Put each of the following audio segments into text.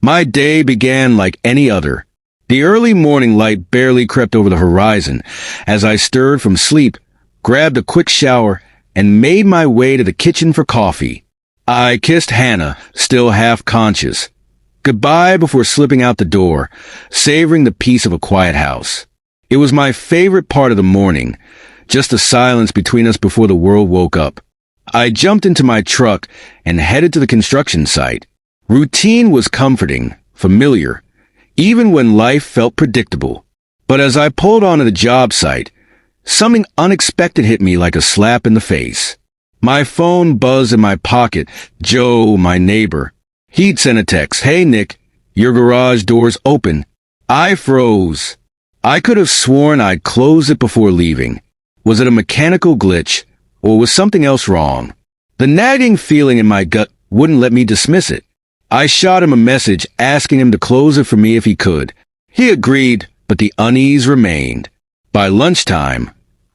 My day began like any other. The early morning light barely crept over the horizon as I stirred from sleep, grabbed a quick shower, and made my way to the kitchen for coffee. I kissed Hannah, still half conscious. Goodbye before slipping out the door, savoring the peace of a quiet house. It was my favorite part of the morning, just the silence between us before the world woke up. I jumped into my truck and headed to the construction site. Routine was comforting, familiar, even when life felt predictable. But as I pulled onto the job site, something unexpected hit me like a slap in the face. My phone buzzed in my pocket. Joe, my neighbor. He'd sent a text. "Hey, Nick, your garage door's open." I froze. I could have sworn I'd closed it before leaving. Was it a mechanical glitch, or was something else wrong? The nagging feeling in my gut wouldn't let me dismiss it. I shot him a message asking him to close it for me if he could. He agreed, but the unease remained. By lunchtime,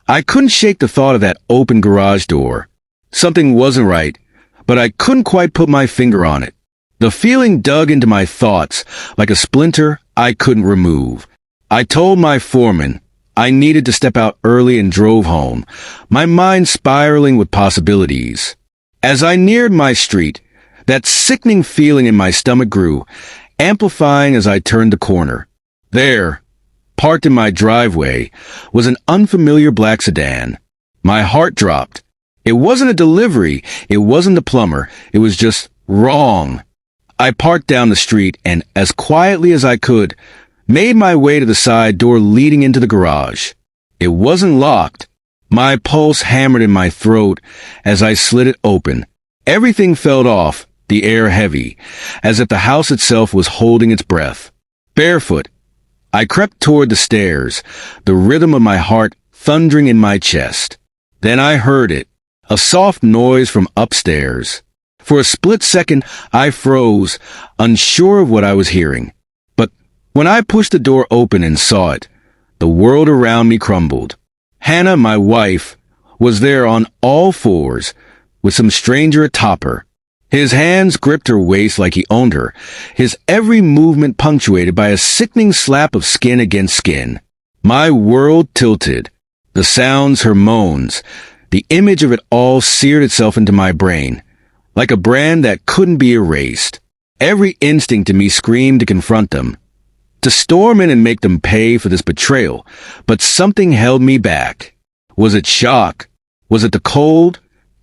I couldn't shake the thought of that open garage door. Something wasn't right, but I couldn't quite put my finger on it. The feeling dug into my thoughts like a splinter I couldn't remove. I told my foreman I needed to step out early and drove home, my mind spiraling with possibilities. As I neared my street, that sickening feeling in my stomach grew, amplifying as I turned the corner. There, parked in my driveway, was an unfamiliar black sedan. My heart dropped. It wasn't a delivery, it wasn't a plumber, it was just wrong. I parked down the street and, as quietly as I could, made my way to the side door leading into the garage. It wasn't locked. My pulse hammered in my throat as I slid it open. Everything felt off, the air heavy, as if the house itself was holding its breath. Barefoot, I crept toward the stairs, the rhythm of my heart thundering in my chest. Then I heard it, a soft noise from upstairs. For a split second, I froze, unsure of what I was hearing. But when I pushed the door open and saw it, the world around me crumbled. Hannah, my wife, was there on all fours, with some stranger atop her. His hands gripped her waist like he owned her, his every movement punctuated by a sickening slap of skin against skin. My world tilted. The sounds, her moans, the image of it all seared itself into my brain, like a brand that couldn't be erased. Every instinct in me screamed to confront them, to storm in and make them pay for this betrayal, but something held me back. Was it shock? Was it the cold,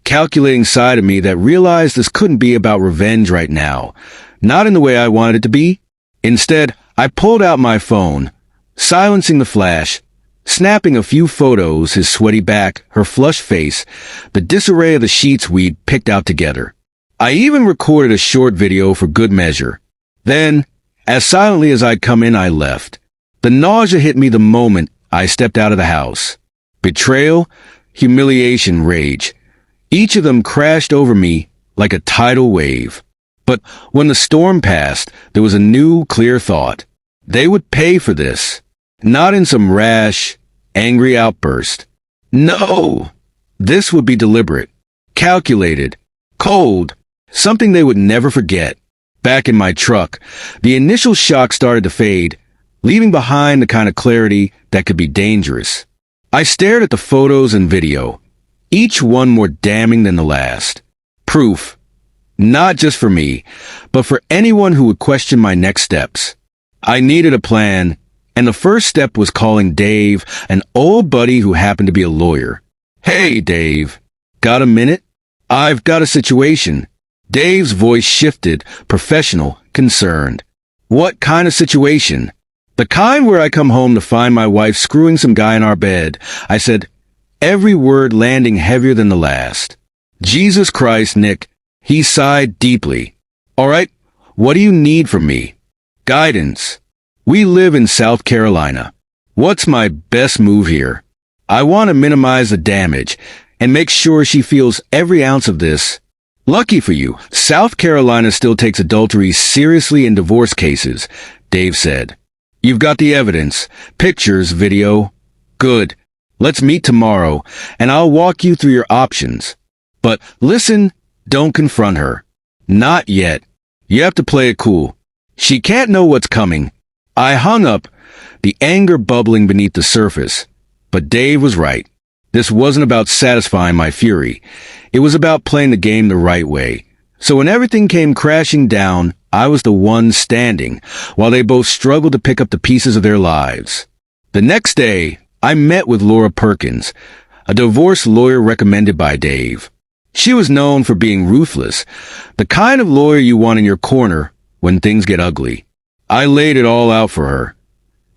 calculating side of me that realized this couldn't be about revenge right now, not in the way I wanted it to be? Instead, I pulled out my phone, silencing the flash, snapping a few photos, his sweaty back, her flushed face, the disarray of the sheets we'd picked out together. I even recorded a short video for good measure. Then, as silently as I'd come in, I left. The nausea hit me the moment I stepped out of the house. Betrayal, humiliation, rage. Each of them crashed over me like a tidal wave. But when the storm passed, there was a new, clear thought. They would pay for this. Not in some rash, angry outburst. No! This would be deliberate, calculated, cold, something they would never forget. Back in my truck, the initial shock started to fade, leaving behind the kind of clarity that could be dangerous. I stared at the photos and video, each one more damning than the last. Proof, not just for me, but for anyone who would question my next steps. I needed a plan, and the first step was calling Dave, an old buddy who happened to be a lawyer. "Hey, Dave, got a minute? I've got a situation." Dave's voice shifted, professional, concerned. "What kind of situation?" "The kind where I come home to find my wife screwing some guy in our bed," I said, every word landing heavier than the last. "Jesus Christ, Nick." He sighed deeply. "All right, what do you need from me?" "Guidance. We live in South Carolina. What's my best move here? I want to minimize the damage and make sure she feels every ounce of this. Lucky for you, South Carolina still takes adultery seriously in divorce cases," Dave said. "You've got the evidence, pictures, video. Good. Let's meet tomorrow, and I'll walk you through your options. But listen, don't confront her. Not yet. You have to play it cool. She can't know what's coming. I hung up, the anger bubbling beneath the surface. But Dave was right. This wasn't about satisfying my fury. It was about playing the game the right way. So when everything came crashing down, I was the one standing, while they both struggled to pick up the pieces of their lives. The next day, I met with Laura Perkins, a divorce lawyer recommended by Dave. She was known for being ruthless, the kind of lawyer you want in your corner when things get ugly. I laid it all out for her.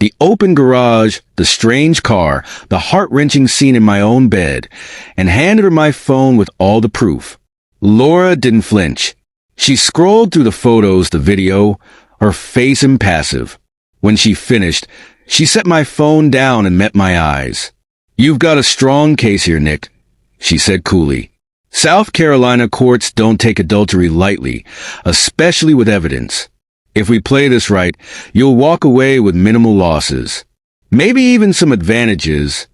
The open garage, the strange car, the heart-wrenching scene in my own bed, and handed her my phone with all the proof. Laura didn't flinch. She scrolled through the photos, the video, her face impassive. When she finished, she set my phone down and met my eyes. "You've got a strong case here, Nick," she said coolly. "South Carolina courts don't take adultery lightly, especially with evidence. If we play this right, you'll walk away with minimal losses. Maybe even some advantages."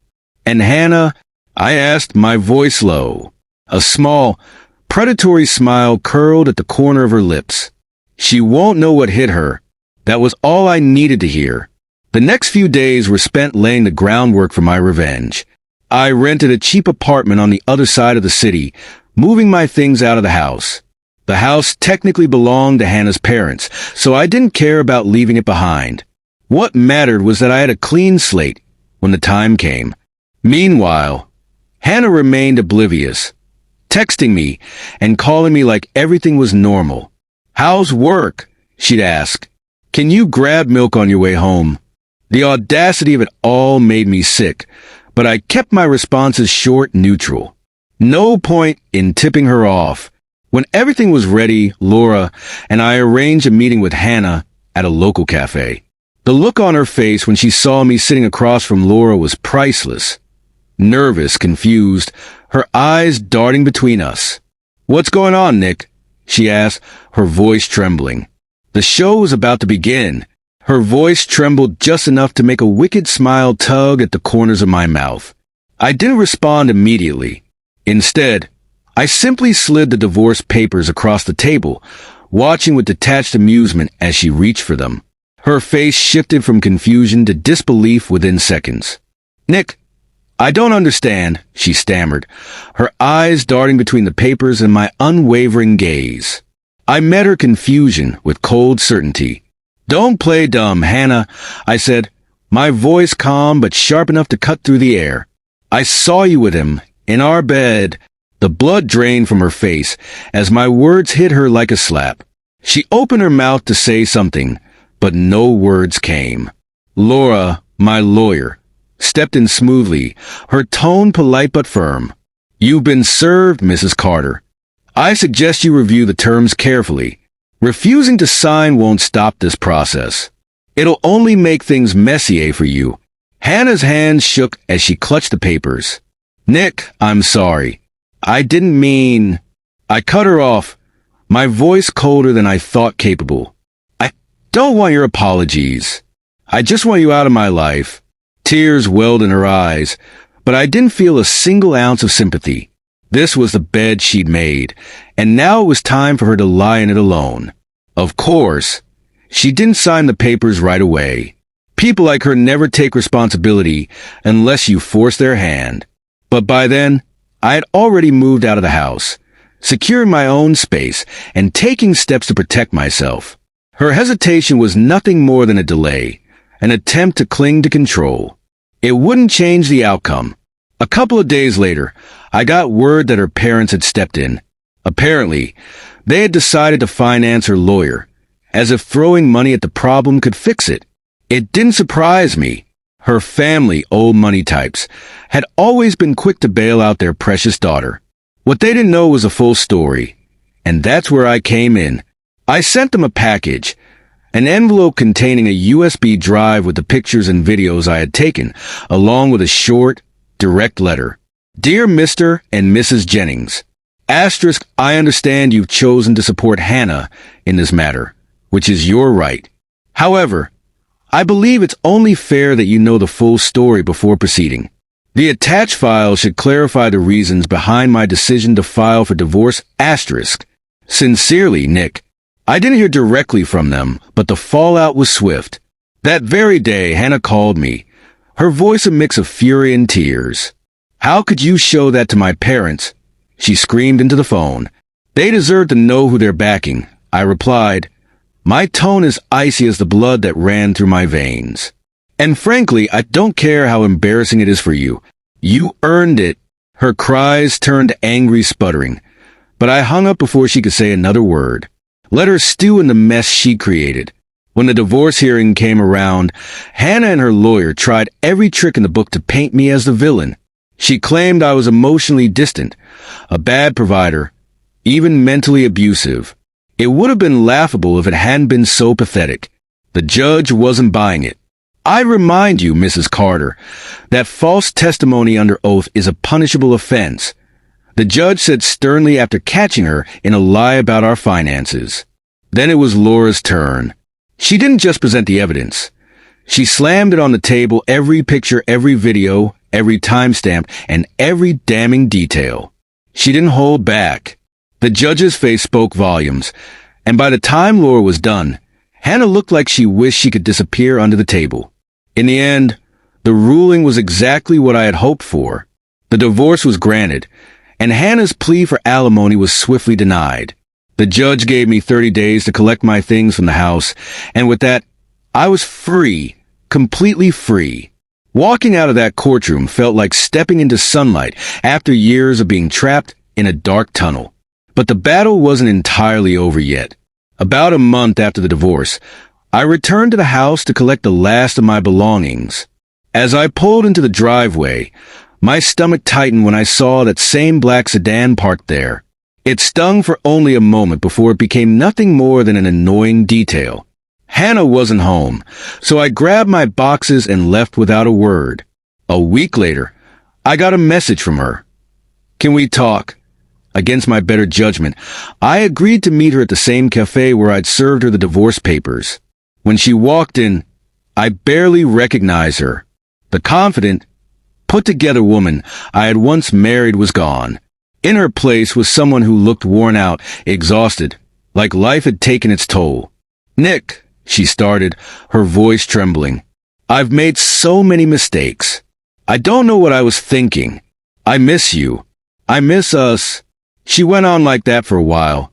"And Hannah?" I asked, my voice low. A small, predatory smile curled at the corner of her lips. "She won't know what hit her." That was all I needed to hear. The next few days were spent laying the groundwork for my revenge. I rented a cheap apartment on the other side of the city, moving my things out of the house. The house technically belonged to Hannah's parents, so I didn't care about leaving it behind. What mattered was that I had a clean slate when the time came. Meanwhile, Hannah remained oblivious, texting me and calling me like everything was normal. "How's work?" she'd ask. "Can you grab milk on your way home?" The audacity of it all made me sick, but I kept my responses short, neutral. No point in tipping her off. When everything was ready, Laura and I arranged a meeting with Hannah at a local cafe. The look on her face when she saw me sitting across from Laura was priceless. Nervous, confused, her eyes darting between us. "What's going on, Nick?" she asked, her voice trembling. The show was about to begin. Her voice trembled just enough to make a wicked smile tug at the corners of my mouth. I didn't respond immediately. Instead, I simply slid the divorce papers across the table, watching with detached amusement as she reached for them. Her face shifted from confusion to disbelief within seconds. "Nick, I don't understand," she stammered, her eyes darting between the papers and my unwavering gaze. I met her confusion with cold certainty. "Don't play dumb, Hannah," I said, my voice calm but sharp enough to cut through the air. "I saw you with him, in our bed." The blood drained from her face as my words hit her like a slap. She opened her mouth to say something, but no words came. Laura, my lawyer, stepped in smoothly, her tone polite but firm. "You've been served, Mrs. Carter. I suggest you review the terms carefully. Refusing to sign won't stop this process. It'll only make things messier for you." Hannah's hands shook as she clutched the papers. "Nick, I'm sorry. I didn't mean..." I cut her off, my voice colder than I thought capable. "I don't want your apologies. I just want you out of my life." Tears welled in her eyes, but I didn't feel a single ounce of sympathy. This was the bed she'd made, and now it was time for her to lie in it alone. Of course, she didn't sign the papers right away. People like her never take responsibility unless you force their hand. But by then, I had already moved out of the house, securing my own space and taking steps to protect myself. Her hesitation was nothing more than a delay, an attempt to cling to control. It wouldn't change the outcome. A couple of days later, I got word that her parents had stepped in. Apparently, they had decided to finance her lawyer, as if throwing money at the problem could fix it. It didn't surprise me. Her family, old money types, had always been quick to bail out their precious daughter. What they didn't know was the full story, and that's where I came in. I sent them a package, an envelope containing a USB drive with the pictures and videos I had taken, along with a short, direct letter. "Dear Mr. and Mrs. Jennings, Asterisk, I understand you've chosen to support Hannah in this matter, which is your right. However, I believe it's only fair that you know the full story before proceeding. The attached file should clarify the reasons behind my decision to file for divorce. Asterisk. Sincerely, Nick." I didn't hear directly from them, but the fallout was swift. That very day, Hannah called me, her voice a mix of fury and tears. "How could you show that to my parents?" she screamed into the phone. "They deserve to know who they're backing," I replied. My tone is icy as the blood that ran through my veins. "And frankly, I don't care how embarrassing it is for you. You earned it." Her cries turned to angry sputtering, but I hung up before she could say another word. Let her stew in the mess she created. When the divorce hearing came around, Hannah and her lawyer tried every trick in the book to paint me as the villain. She claimed I was emotionally distant, a bad provider, even mentally abusive. It would have been laughable if it hadn't been so pathetic. The judge wasn't buying it. "I remind you, Mrs. Carter, that false testimony under oath is a punishable offense," the judge said sternly after catching her in a lie about our finances. Then it was Laura's turn. She didn't just present the evidence. She slammed it on the table, every picture, every video, every timestamp, and every damning detail. She didn't hold back. The judge's face spoke volumes, and by the time Laura was done, Hannah looked like she wished she could disappear under the table. In the end, the ruling was exactly what I had hoped for. The divorce was granted, and Hannah's plea for alimony was swiftly denied. The judge gave me 30 days to collect my things from the house, and with that, I was free, completely free. Walking out of that courtroom felt like stepping into sunlight after years of being trapped in a dark tunnel. But the battle wasn't entirely over yet. About a month after the divorce, I returned to the house to collect the last of my belongings. As I pulled into the driveway, my stomach tightened when I saw that same black sedan parked there. It stung for only a moment before it became nothing more than an annoying detail. Hannah wasn't home, so I grabbed my boxes and left without a word. A week later, I got a message from her. "Can we talk?" Against my better judgment, I agreed to meet her at the same cafe where I'd served her the divorce papers. When she walked in, I barely recognized her. The confident, put-together woman I had once married was gone. In her place was someone who looked worn out, exhausted, like life had taken its toll. "Nick," she started, her voice trembling. "I've made so many mistakes. I don't know what I was thinking. I miss you. I miss us." She went on like that for a while,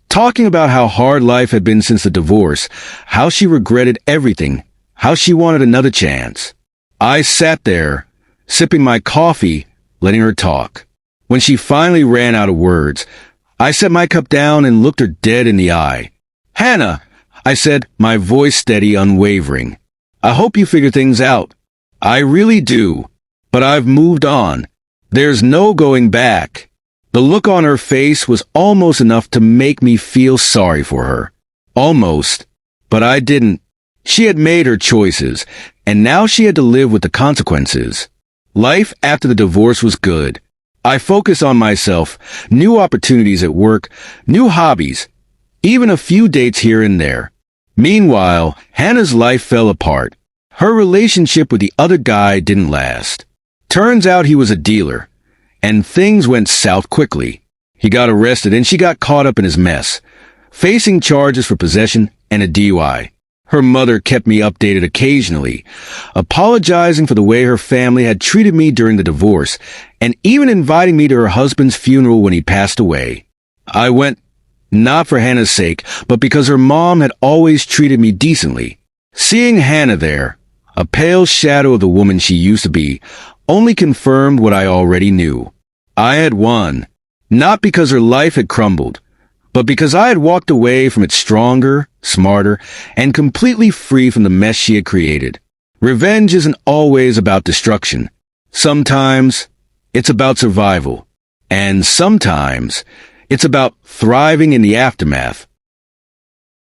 talking about how hard life had been since the divorce, how she regretted everything, how she wanted another chance. I sat there, sipping my coffee, letting her talk. When she finally ran out of words, I set my cup down and looked her dead in the eye. "Hannah," I said, my voice steady, unwavering. "I hope you figure things out. I really do. But I've moved on. There's no going back." The look on her face was almost enough to make me feel sorry for her. Almost. But I didn't. She had made her choices, and now she had to live with the consequences. Life after the divorce was good. I focused on myself, new opportunities at work, new hobbies, even a few dates here and there. Meanwhile, Hannah's life fell apart. Her relationship with the other guy didn't last. Turns out he was a dealer, and things went south quickly. He got arrested and she got caught up in his mess, facing charges for possession and a DUI. Her mother kept me updated occasionally, apologizing for the way her family had treated me during the divorce, and even inviting me to her husband's funeral when he passed away. I went, not for Hannah's sake, but because her mom had always treated me decently. Seeing Hannah there, a pale shadow of the woman she used to be, only confirmed what I already knew. I had won, not because her life had crumbled, but because I had walked away from it stronger, smarter, and completely free from the mess she had created. Revenge isn't always about destruction. Sometimes it's about survival. And sometimes it's about thriving in the aftermath.